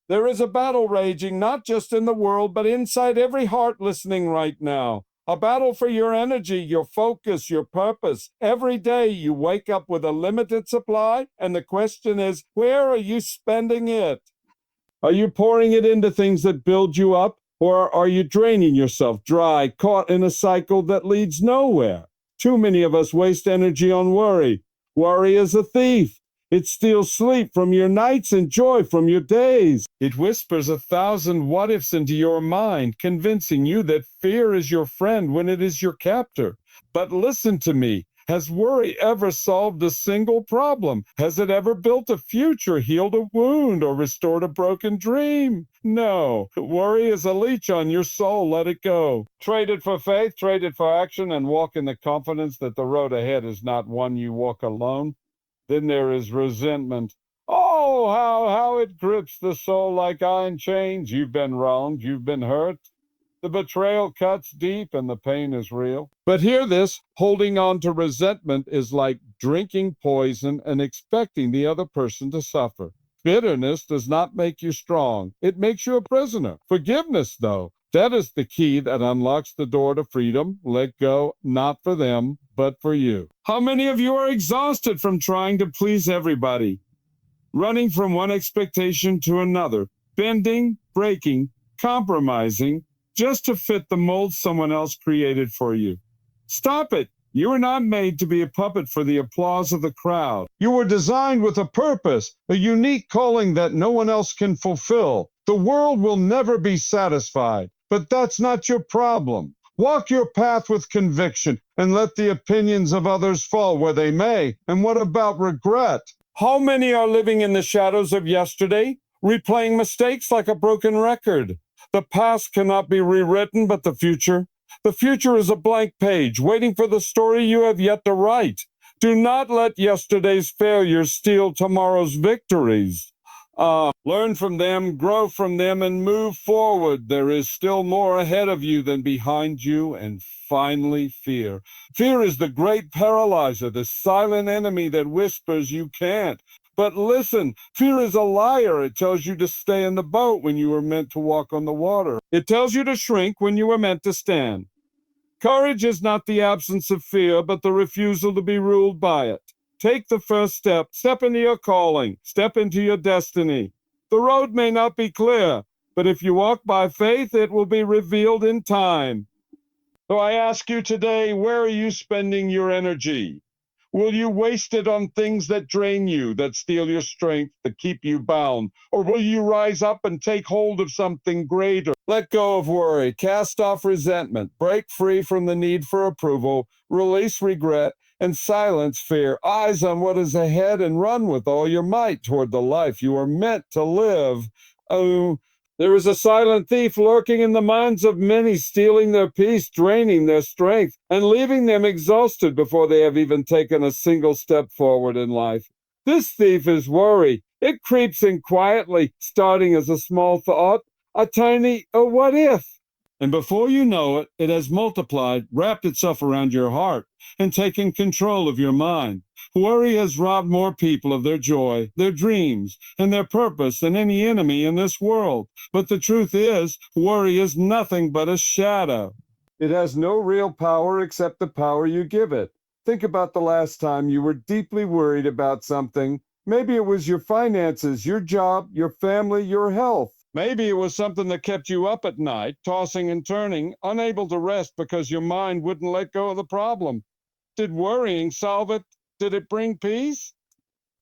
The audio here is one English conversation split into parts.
There is a battle raging not just in the world, but inside every heart listening right now. A battle for your energy, your focus, your purpose. Every day you wake up with a limited supply, and the question is, where are you spending it? Are you pouring it into things that build you up, or are you draining yourself dry, caught in a cycle that leads nowhere? Too many of us waste energy on worry. Worry is a thief. It steals sleep from your nights and joy from your days. It whispers 1,000 what ifs into your mind, convincing you that fear is your friend when it is your captor. But listen to me. Has worry ever solved a single problem? Has it ever built a future, healed a wound, or restored a broken dream? No. Worry is a leech on your soul. Let it go. Trade it for faith, trade it for action, and walk in the confidence that the road ahead is not one you walk alone. Then there is resentment. Oh, how it grips the soul like iron chains. You've been wronged, you've been hurt. The betrayal cuts deep and the pain is real. But hear this, holding on to resentment is like drinking poison and expecting the other person to suffer. Bitterness does not make you strong. It makes you a prisoner. Forgiveness, though, that is the key that unlocks the door to freedom. Let go, not for them, but for you. How many of you are exhausted from trying to please everybody? Running from one expectation to another, bending, breaking, compromising, just to fit the mold someone else created for you. Stop it. You were not made to be a puppet for the applause of the crowd. You were designed with a purpose, a unique calling that no one else can fulfill. The world will never be satisfied, but that's not your problem. Walk your path with conviction and let the opinions of others fall where they may. And what about regret? How many are living in the shadows of yesterday, replaying mistakes like a broken record? The past cannot be rewritten, but the future is a blank page, waiting for the story you have yet to write. Do not let yesterday's failures steal tomorrow's victories. Learn from them, grow from them, and move forward. There is still more ahead of you than behind you. And finally, fear. Fear is the great paralyzer, the silent enemy that whispers you can't. But listen, fear is a liar. It tells you to stay in the boat when you were meant to walk on the water. It tells you to shrink when you were meant to stand. Courage is not the absence of fear, but the refusal to be ruled by it. Take the first step. Step into your calling. Step into your destiny. The road may not be clear, but if you walk by faith, it will be revealed in time. So I ask you today, where are you spending your energy? Will you waste it on things that drain you, that steal your strength, that keep you bound? Or will you rise up and take hold of something greater? Let go of worry, cast off resentment, break free from the need for approval, release regret, and silence fear. Eyes on what is ahead and run with all your might toward the life you are meant to live. Oh, there is a silent thief lurking in the minds of many, stealing their peace, draining their strength, and leaving them exhausted before they have even taken a single step forward in life. This thief is worry. It creeps in quietly, starting as a small thought, a tiny, what if? And before you know it, it has multiplied, wrapped itself around your heart, and taken control of your mind. Worry has robbed more people of their joy, their dreams, and their purpose than any enemy in this world. But the truth is, worry is nothing but a shadow. It has no real power except the power you give it. Think about the last time you were deeply worried about something. Maybe it was your finances, your job, your family, your health. Maybe it was something that kept you up at night, tossing and turning, unable to rest because your mind wouldn't let go of the problem. Did worrying solve it? Did it bring peace?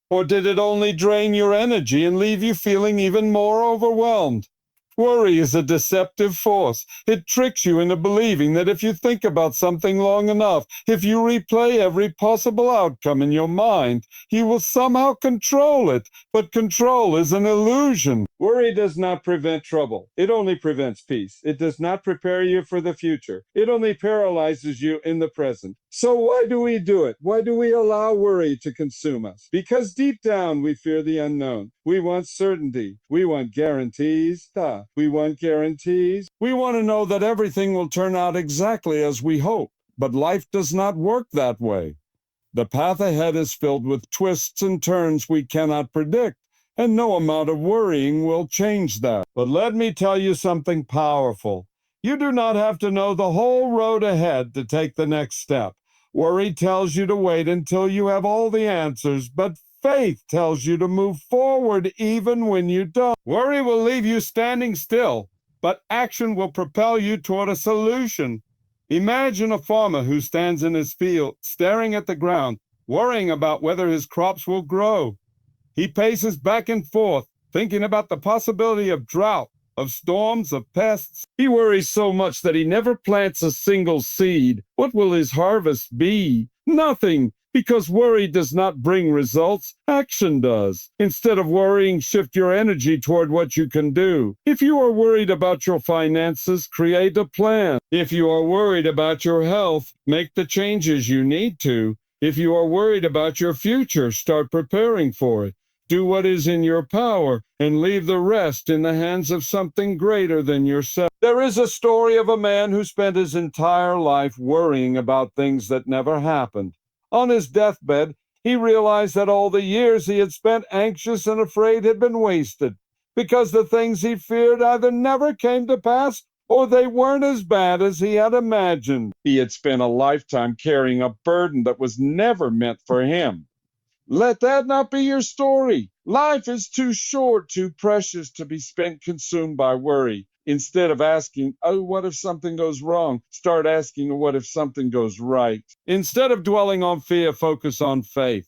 Or did it only drain your energy and leave you feeling even more overwhelmed? Worry is a deceptive force. It tricks you into believing that if you think about something long enough, if you replay every possible outcome in your mind, you will somehow control it. But control is an illusion. Worry does not prevent trouble. It only prevents peace. It does not prepare you for the future. It only paralyzes you in the present. So why do we do it? Why do we allow worry to consume us? Because deep down we fear the unknown. We want certainty. We want guarantees. We want guarantees. We want to know that everything will turn out exactly as we hope. But life does not work that way. The path ahead is filled with twists and turns we cannot predict. and no amount of worrying will change that. But let me tell you something powerful. You do not have to know the whole road ahead to take the next step. Worry tells you to wait until you have all the answers, but faith tells you to move forward even when you don't. Worry will leave you standing still, but action will propel you toward a solution. Imagine a farmer who stands in his field, staring at the ground, worrying about whether his crops will grow. He paces back and forth, thinking about the possibility of drought, of storms, of pests. He worries so much that he never plants a single seed. What will his harvest be? Nothing, because worry does not bring results. Action does. Instead of worrying, shift your energy toward what you can do. If you are worried about your finances, create a plan. If you are worried about your health, make the changes you need to. If you are worried about your future, start preparing for it. Do what is in your power and leave the rest in the hands of something greater than yourself. There is a story of a man who spent his entire life worrying about things that never happened. On his deathbed, he realized that all the years he had spent anxious and afraid had been wasted, because the things he feared either never came to pass or they weren't as bad as he had imagined. He had spent a lifetime carrying a burden that was never meant for him. Let that not be your story. Life is too short, too precious to be spent consumed by worry. Instead of asking, oh, what if something goes wrong? Start asking, what if something goes right? Instead of dwelling on fear, focus on faith.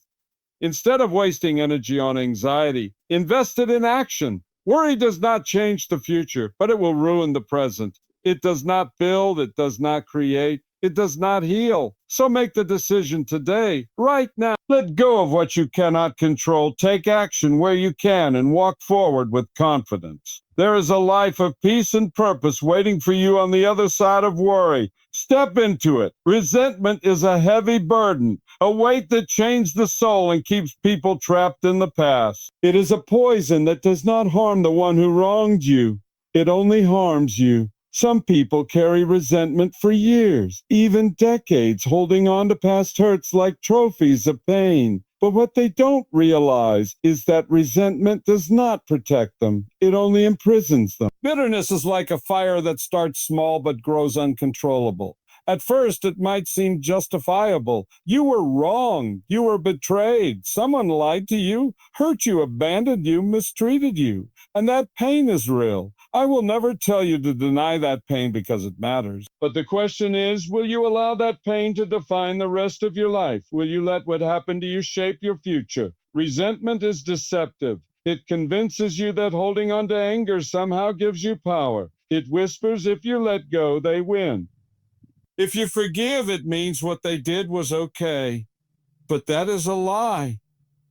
Instead of wasting energy on anxiety, invest it in action. Worry does not change the future, but it will ruin the present. It does not build, it does not create, it does not heal. So make the decision today, right now. Let go of what you cannot control. Take action where you can and walk forward with confidence. There is a life of peace and purpose waiting for you on the other side of worry. Step into it. Resentment is a heavy burden, a weight that chains the soul and keeps people trapped in the past. It is a poison that does not harm the one who wronged you. It only harms you. Some people carry resentment for years, even decades, holding on to past hurts like trophies of pain. But what they don't realize is that resentment does not protect them. It only imprisons them. Bitterness is like a fire that starts small but grows uncontrollable. At first, it might seem justifiable. You were wrong. You were betrayed. Someone lied to you, hurt you, abandoned you, mistreated you. And that pain is real. I will never tell you to deny that pain because it matters. But the question is, will you allow that pain to define the rest of your life? Will you let what happened to you shape your future? Resentment is deceptive. It convinces you that holding on to anger somehow gives you power. It whispers if you let go, they win. If you forgive, it means what they did was okay. But that is a lie.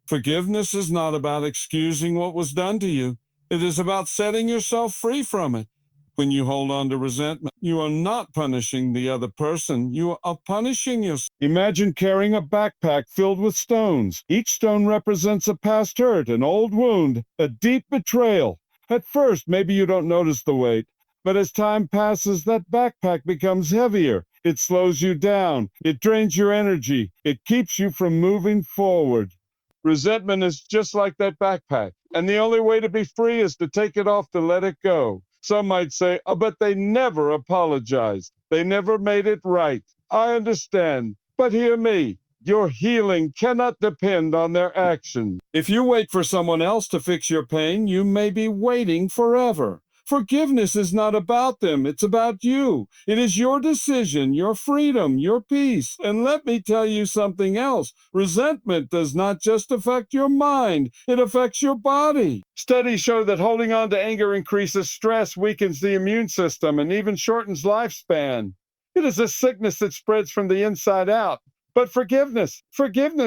Forgiveness is not about excusing what was done to you. It is about setting yourself free from it. When you hold on to resentment, you are not punishing the other person. You are punishing yourself. Imagine carrying a backpack filled with stones. Each stone represents a past hurt, an old wound, a deep betrayal. At first, maybe you don't notice the weight, but as time passes, that backpack becomes heavier. It slows you down. It drains your energy. It keeps you from moving forward. Resentment is just like that backpack, and the only way to be free is to take it off, to let it go. Some might say, oh, but they never apologized. They never made it right. I understand, but hear me. Your healing cannot depend on their actions. If you wait for someone else to fix your pain, you may be waiting forever. Forgiveness is not about them, it's about you. It is your decision, your freedom, your peace. And let me tell you something else. Resentment does not just affect your mind, it affects your body. Studies show that holding on to anger increases stress, weakens the immune system, and even shortens lifespan. It is a sickness that spreads from the inside out. But forgiveness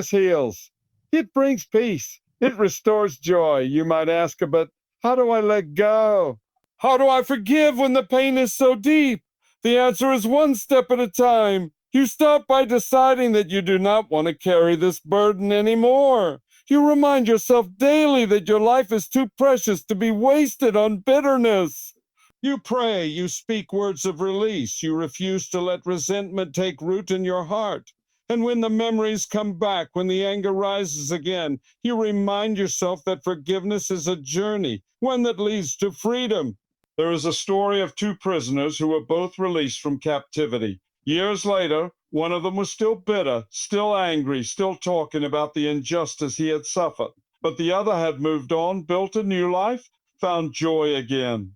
heals. It brings peace. It restores joy. You might ask, but how do I let go? How do I forgive when the pain is so deep? The answer is one step at a time. You start by deciding that you do not want to carry this burden anymore. You remind yourself daily that your life is too precious to be wasted on bitterness. You pray, you speak words of release. You refuse to let resentment take root in your heart. And when the memories come back, when the anger rises again, you remind yourself that forgiveness is a journey, one that leads to freedom. There is a story of two prisoners who were both released from captivity. Years later, one of them was still bitter, still angry, still talking about the injustice he had suffered. But the other had moved on, built a new life, found joy again.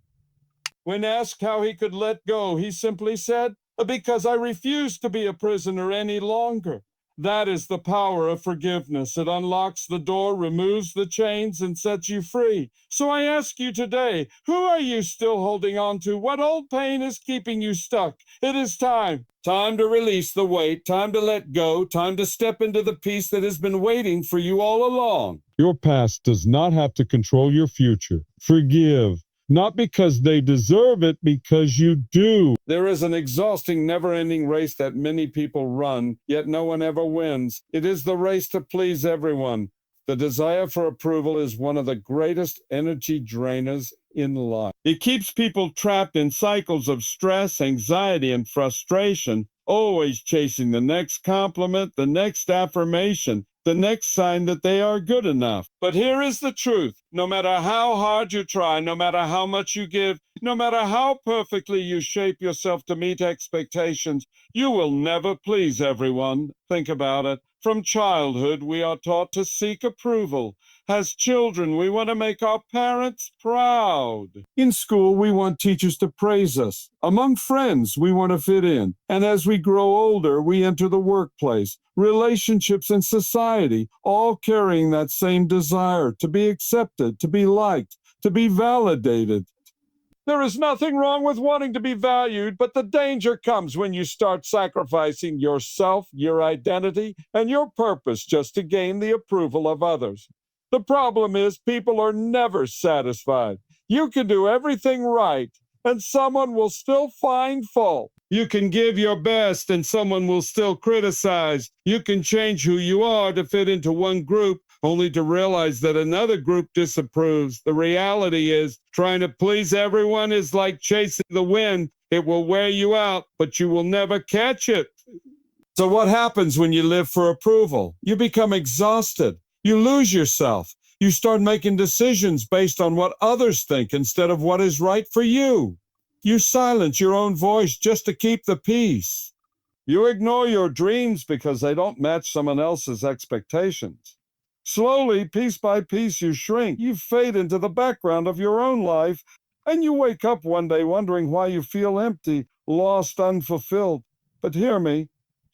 When asked how he could let go, he simply said, "Because I refuse to be a prisoner any longer." That is the power of forgiveness. It unlocks the door, removes the chains, and sets you free. So I ask you today, who are you still holding on to? What old pain is keeping you stuck? It is time. Time to release the weight, time to let go, time to step into the peace that has been waiting for you all along. Your past does not have to control your future. Forgive. Not because they deserve it, because you do. There is an exhausting, never-ending race that many people run, yet no one ever wins. It is the race to please everyone. The desire for approval is one of the greatest energy drainers in life. It keeps people trapped in cycles of stress, anxiety, and frustration, always chasing the next compliment, the next affirmation, the next sign that they are good enough. But here is the truth. No matter how hard you try, no matter how much you give, no matter how perfectly you shape yourself to meet expectations, you will never please everyone. Think about it. From childhood, we are taught to seek approval. As children, we want to make our parents proud. In school, we want teachers to praise us. Among friends, we want to fit in. And as we grow older, we enter the workplace, relationships, and society, all carrying that same desire to be accepted, to be liked, to be validated. There is nothing wrong with wanting to be valued, but the danger comes when you start sacrificing yourself, your identity, and your purpose just to gain the approval of others. The problem is people are never satisfied. You can do everything right, and someone will still find fault. You can give your best, and someone will still criticize. You can change who you are to fit into one group, only to realize that another group disapproves. The reality is, trying to please everyone is like chasing the wind. It will wear you out, but you will never catch it. So what happens when you live for approval? You become exhausted. You lose yourself. You start making decisions based on what others think instead of what is right for you. You silence your own voice just to keep the peace. You ignore your dreams because they don't match someone else's expectations. Slowly, piece by piece, you shrink. You fade into the background of your own life, and you wake up one day wondering why you feel empty, lost, unfulfilled. But hear me,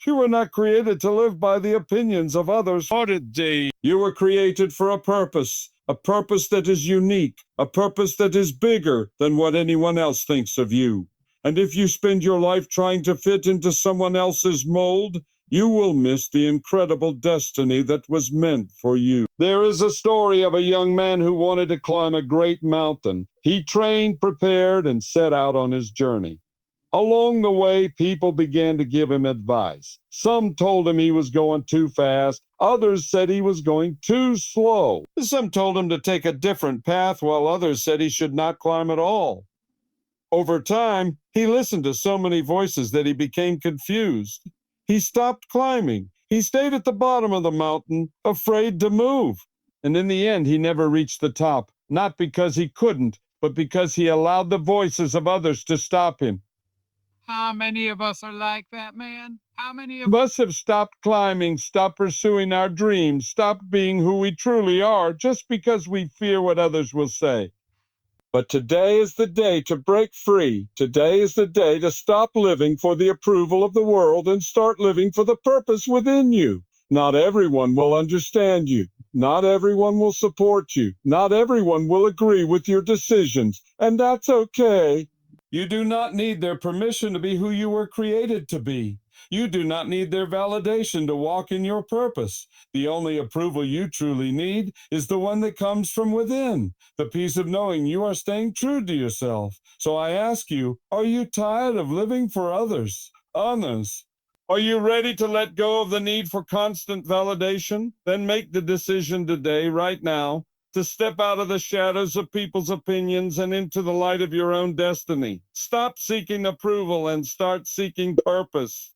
you were not created to live by the opinions of others. You were created for a purpose that is unique, a purpose that is bigger than what anyone else thinks of you. And if you spend your life trying to fit into someone else's mold, you will miss the incredible destiny that was meant for you. There is a story of a young man who wanted to climb a great mountain. He trained, prepared, and set out on his journey. Along the way, people began to give him advice. Some told him he was going too fast. Others said he was going too slow. Some told him to take a different path, while others said he should not climb at all. Over time, he listened to so many voices that he became confused. He stopped climbing. He stayed at the bottom of the mountain, afraid to move. And in the end, he never reached the top, not because he couldn't, but because he allowed the voices of others to stop him. How many of us are like that, man? How many Of us have stopped climbing, stopped pursuing our dreams, stopped being who we truly are just because we fear what others will say. But today is the day to break free. Today is the day to stop living for the approval of the world and start living for the purpose within you. Not everyone will understand you. Not everyone will support you. Not everyone will agree with your decisions. And that's okay. You do not need their permission to be who you were created to be. You do not need their validation to walk in your purpose. The only approval you truly need is the one that comes from within, the peace of knowing you are staying true to yourself. So I ask you, are you tired of living for others? Others. Are you ready to let go of the need for constant validation? Then make the decision today, right now, to step out of the shadows of people's opinions and into the light of your own destiny. Stop seeking approval and start seeking purpose.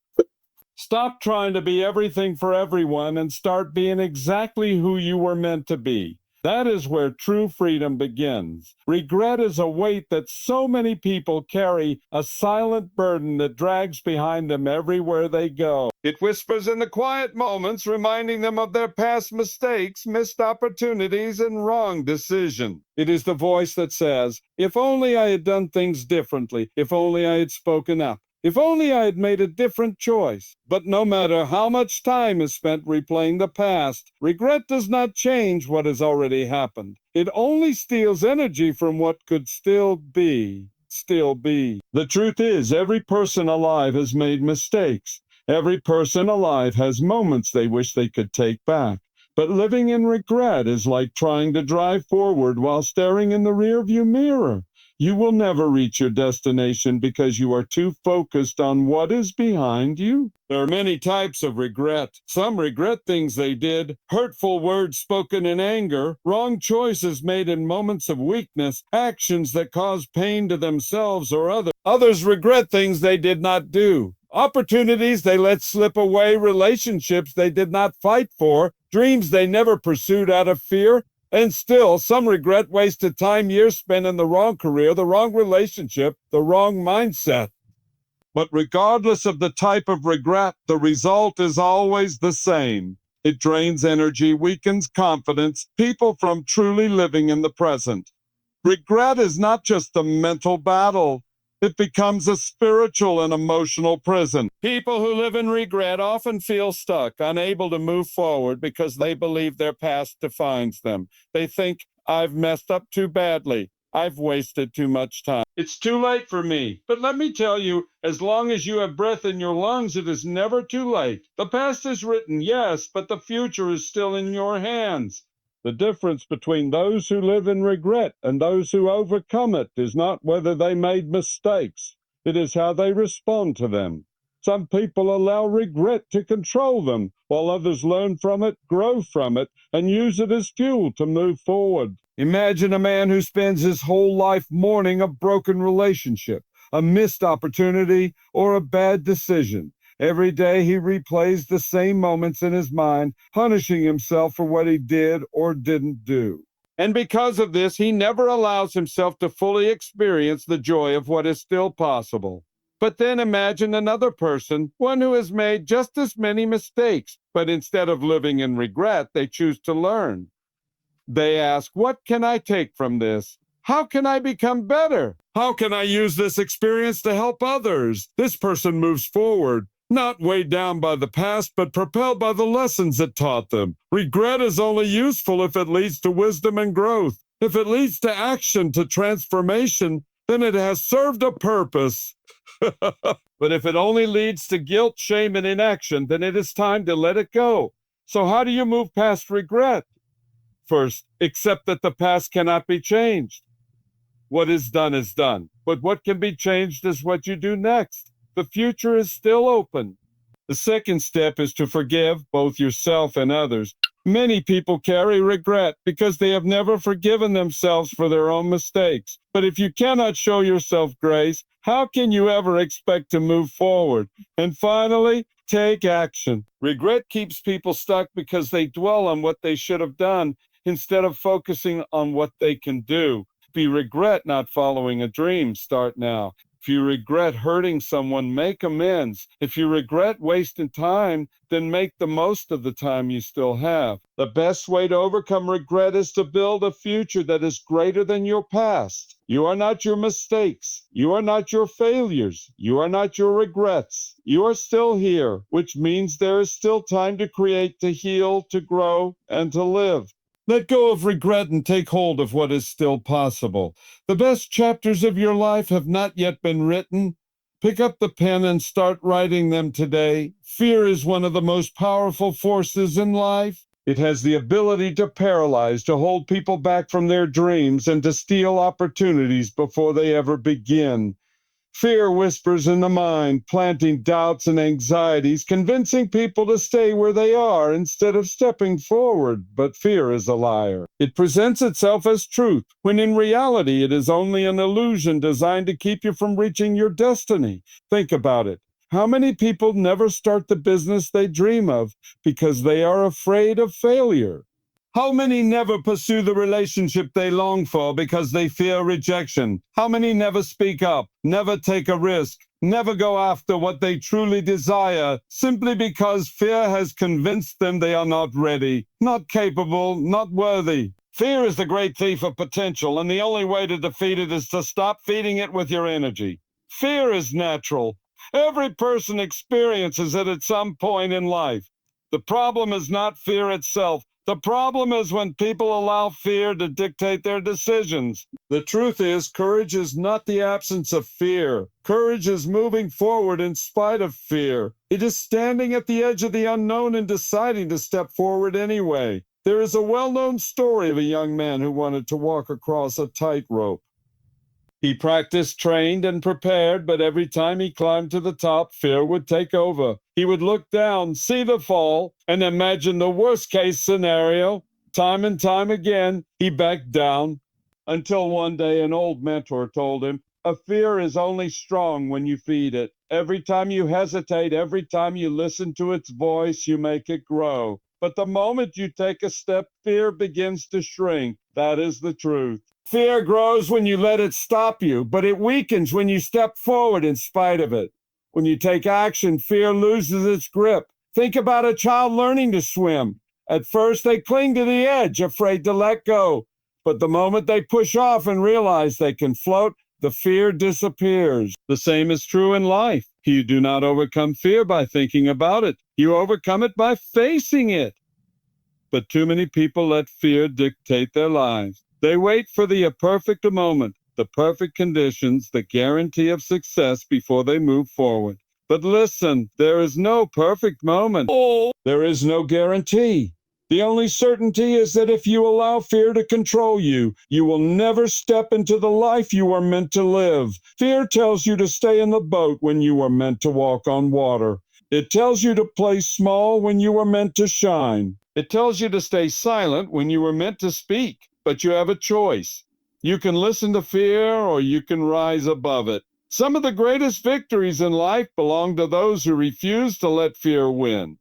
Stop trying to be everything for everyone and start being exactly who you were meant to be. That is where true freedom begins. Regret is a weight that so many people carry, a silent burden that drags behind them everywhere they go. It whispers in the quiet moments, reminding them of their past mistakes, missed opportunities, and wrong decisions. It is the voice that says, if only I had done things differently, if only I had spoken up. If only I had made a different choice. But no matter how much time is spent replaying the past, regret does not change what has already happened. It only steals energy from what could still be. The truth is, every person alive has made mistakes. Every person alive has moments they wish they could take back. But living in regret is like trying to drive forward while staring in the rearview mirror. You will never reach your destination because you are too focused on what is behind you. There are many types of regret. Some regret things they did, hurtful words spoken in anger, wrong choices made in moments of weakness, actions that cause pain to themselves or others. Others regret things they did not do, opportunities they let slip away, relationships they did not fight for, dreams they never pursued out of fear. And still, some regret wasted time, years spent in the wrong career, the wrong relationship, the wrong mindset. But regardless of the type of regret, the result is always the same. It drains energy, weakens confidence, people from truly living in the present. Regret is not just a mental battle. It becomes a spiritual and emotional prison. People who live in regret often feel stuck, unable to move forward because they believe their past defines them. They think, I've messed up too badly. I've wasted too much time. It's too late for me. But let me tell you, as long as you have breath in your lungs, it is never too late. The past is written, yes, but the future is still in your hands. The difference between those who live in regret and those who overcome it is not whether they made mistakes. It is how they respond to them. Some people allow regret to control them, while others learn from it, grow from it, and use it as fuel to move forward. Imagine a man who spends his whole life mourning a broken relationship, a missed opportunity, or a bad decision. Every day he replays the same moments in his mind, punishing himself for what he did or didn't do. And because of this, he never allows himself to fully experience the joy of what is still possible. But then imagine another person, one who has made just as many mistakes, but instead of living in regret, they choose to learn. They ask, what can I take from this? How can I become better? How can I use this experience to help others? This person moves forward, not weighed down by the past, but propelled by the lessons it taught them. Regret is only useful if it leads to wisdom and growth. If it leads to action, to transformation, then it has served a purpose. But if it only leads to guilt, shame, and inaction, then it is time to let it go. So how do you move past regret? First, accept that the past cannot be changed. What is done, but what can be changed is what you do next. The future is still open. The second step is to forgive both yourself and others. Many people carry regret because they have never forgiven themselves for their own mistakes. But if you cannot show yourself grace, how can you ever expect to move forward? And finally, take action. Regret keeps people stuck because they dwell on what they should have done instead of focusing on what they can do. If you regret not following a dream, start now. If you regret hurting someone, make amends. If you regret wasting time, then make the most of the time you still have. The best way to overcome regret is to build a future that is greater than your past. You are not your mistakes. You are not your failures. You are not your regrets. You are still here, which means there is still time to create, to heal, to grow, and to live. Let go of regret and take hold of what is still possible. The best chapters of your life have not yet been written. Pick up the pen and start writing them today. Fear is one of the most powerful forces in life. It has the ability to paralyze, to hold people back from their dreams, and to steal opportunities before they ever begin. Fear whispers in the mind, planting doubts and anxieties, convincing people to stay where they are instead of stepping forward. But fear is a liar. It presents itself as truth, when in reality it is only an illusion designed to keep you from reaching your destiny. Think about it. How many people never start the business they dream of because they are afraid of failure? How many never pursue the relationship they long for because they fear rejection? How many never speak up, never take a risk, never go after what they truly desire simply because fear has convinced them they are not ready, not capable, not worthy? Fear is the great thief of potential, and the only way to defeat it is to stop feeding it with your energy. Fear is natural. Every person experiences it at some point in life. The problem is not fear itself. The problem is when people allow fear to dictate their decisions. The truth is, courage is not the absence of fear. Courage is moving forward in spite of fear. It is standing at the edge of the unknown and deciding to step forward anyway. There is a well-known story of a young man who wanted to walk across a tightrope. He practiced, trained, and prepared, but every time he climbed to the top, fear would take over. He would look down, see the fall, and imagine the worst-case scenario. Time and time again, he backed down, until one day an old mentor told him, "A fear is only strong when you feed it. Every time you hesitate, every time you listen to its voice, you make it grow. But the moment you take a step, fear begins to shrink." That is the truth. Fear grows when you let it stop you, but it weakens when you step forward in spite of it. When you take action, fear loses its grip. Think about a child learning to swim. At first, they cling to the edge, afraid to let go. But the moment they push off and realize they can float, the fear disappears. The same is true in life. You do not overcome fear by thinking about it. You overcome it by facing it. But too many people let fear dictate their lives. They wait for the perfect moment, the perfect conditions, the guarantee of success before they move forward. But listen, there is no perfect moment. There is no guarantee. The only certainty is that if you allow fear to control you, you will never step into the life you are meant to live. Fear tells you to stay in the boat when you are meant to walk on water. It tells you to play small when you were meant to shine. It tells you to stay silent when you were meant to speak. But you have a choice. You can listen to fear or you can rise above it. Some of the greatest victories in life belong to those who refuse to let fear win.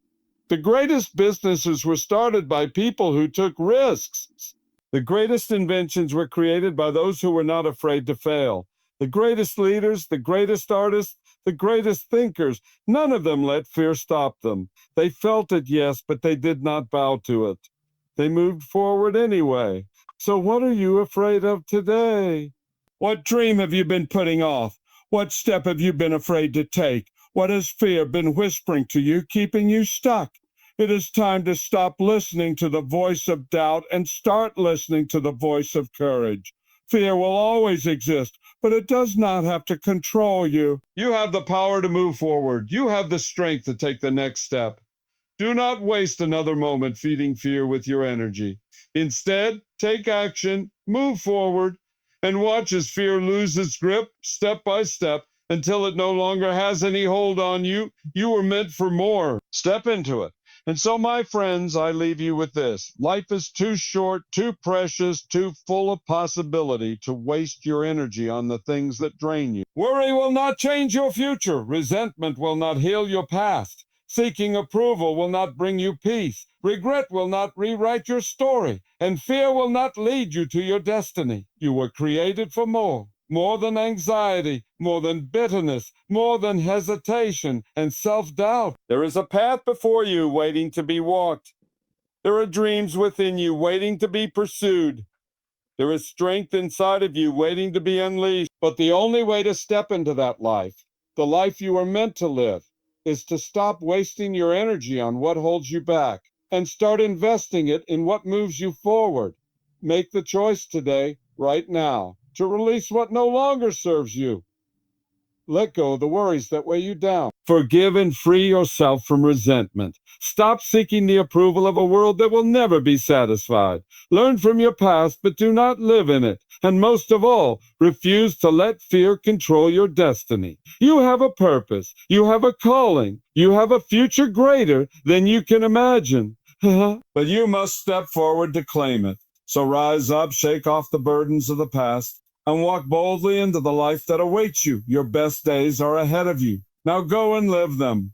The greatest businesses were started by people who took risks. The greatest inventions were created by those who were not afraid to fail. The greatest leaders, the greatest artists, the greatest thinkers, none of them let fear stop them. They felt it, yes, but they did not bow to it. They moved forward anyway. So what are you afraid of today? What dream have you been putting off? What step have you been afraid to take? What has fear been whispering to you, keeping you stuck? It is time to stop listening to the voice of doubt and start listening to the voice of courage. Fear will always exist, but it does not have to control you. You have the power to move forward. You have the strength to take the next step. Do not waste another moment feeding fear with your energy. Instead, take action, move forward, and watch as fear loses grip step by step until it no longer has any hold on you. You were meant for more. Step into it. And so, my friends, I leave you with this. Life is too short, too precious, too full of possibility to waste your energy on the things that drain you. Worry will not change your future. Resentment will not heal your past. Seeking approval will not bring you peace. Regret will not rewrite your story. And fear will not lead you to your destiny. You were created for more. More than anxiety, more than bitterness, more than hesitation and self-doubt. There is a path before you waiting to be walked. There are dreams within you waiting to be pursued. There is strength inside of you waiting to be unleashed. But the only way to step into that life, the life you are meant to live, is to stop wasting your energy on what holds you back and start investing it in what moves you forward. Make the choice today, right now, to release what no longer serves you. Let go of the worries that weigh you down. Forgive and free yourself from resentment. Stop seeking the approval of a world that will never be satisfied. Learn from your past, but do not live in it. And most of all, refuse to let fear control your destiny. You have a purpose. You have a calling. You have a future greater than you can imagine. But you must step forward to claim it. So rise up, shake off the burdens of the past, and walk boldly into the life that awaits you. Your best days are ahead of you. Now go and live them.